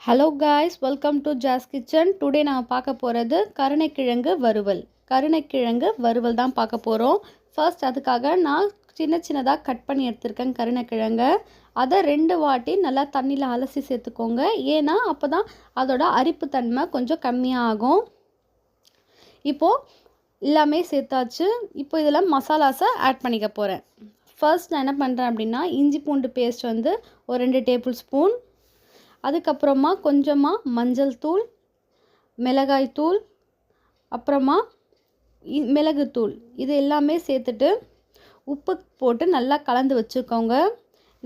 Hello guys, welcome to Jas kitchen. Today நான் பார்க்க போகிறது கருணைக்கிழங்கு வறுவல். கருணைக்கிழங்கு வறுவல் தான் பார்க்க போகிறோம். ஃபர்ஸ்ட் அதுக்காக நான் சின்னதாக கட் பண்ணி எடுத்திருக்கேன் கருணைக்கிழங்கை. அதை 2 வாட்டி நல்லா தண்ணியில் அலசி சேர்த்துக்கோங்க. ஏன்னா அப்போ தான் அதோட அரிப்புத்தன்மை கொஞ்சம் கம்மியாக ஆகும். இப்போது எல்லாமே சேர்த்தாச்சு. இப்போ இதில் மசாலாஸை ஆட் பண்ணிக்க போகிறேன். ஃபர்ஸ்ட் நான் என்ன பண்ணுறேன் அப்படின்னா, இஞ்சி பூண்டு பேஸ்ட் வந்து ஒரு 2 டேபிள் ஸ்பூன், அதுக்கப்புறமா கொஞ்சமாக மஞ்சள் தூள், மிளகாய் தூள், அப்புறமா மிளகுத்தூள், இது எல்லாமே சேர்த்துட்டு உப்பு போட்டு நல்லா கலந்து வச்சுக்கோங்க.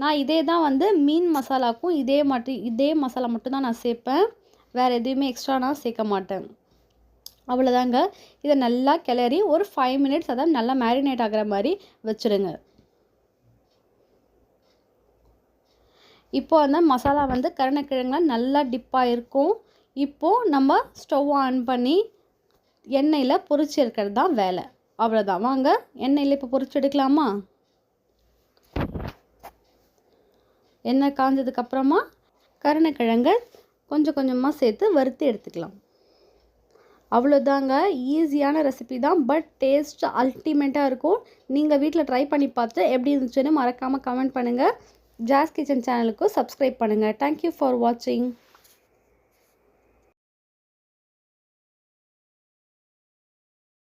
நான் இதே தான் வந்து மீன் மசாலாவுக்கும் இதே மசாலா மட்டும்தான் நான் சேர்ப்பேன். வேறு எதுவுமே எக்ஸ்ட்ரா நான் சேர்க்க மாட்டேன். அவ்வளோதாங்க. இதை நல்லா கிளறி ஒரு 5 மினிட்ஸ் அதை நல்லா மேரினேட் ஆகிற மாதிரி வச்சுடுங்க. இப்போது அந்த மசாலா வந்து கருணைக்கிழங்குல நல்லா டிப்பாக இருக்கும். இப்போது நம்ம ஸ்டவ் ஆன் பண்ணி எண்ணெயில் பொரிச்சு எடுக்கிறது தான் வேலை. அவ்வளோதான். வாங்க எண்ணெயில் இப்போ பொரிச்சு எடுக்கலாமா? எண்ணெய் காஞ்சதுக்கப்புறமா கருணைக்கிழங்கை கொஞ்சம் கொஞ்சமாக சேர்த்து வறுத்து எடுத்துக்கலாம். அவ்வளோதாங்க. ஈஸியான ரெசிபி தான், பட் டேஸ்ட் அல்டிமேட்டாக இருக்கும். நீங்கள் வீட்டில் ட்ரை பண்ணி பார்த்து எப்படி இருந்துச்சுன்னு மறக்காமல் கமெண்ட் பண்ணுங்கள். ஜாஸ் கிச்சன் சேனலுக்கு சப்ஸ்கிரைப் பண்ணுங்கள். தேங்க்யூ ஃபார் வாட்சிங்.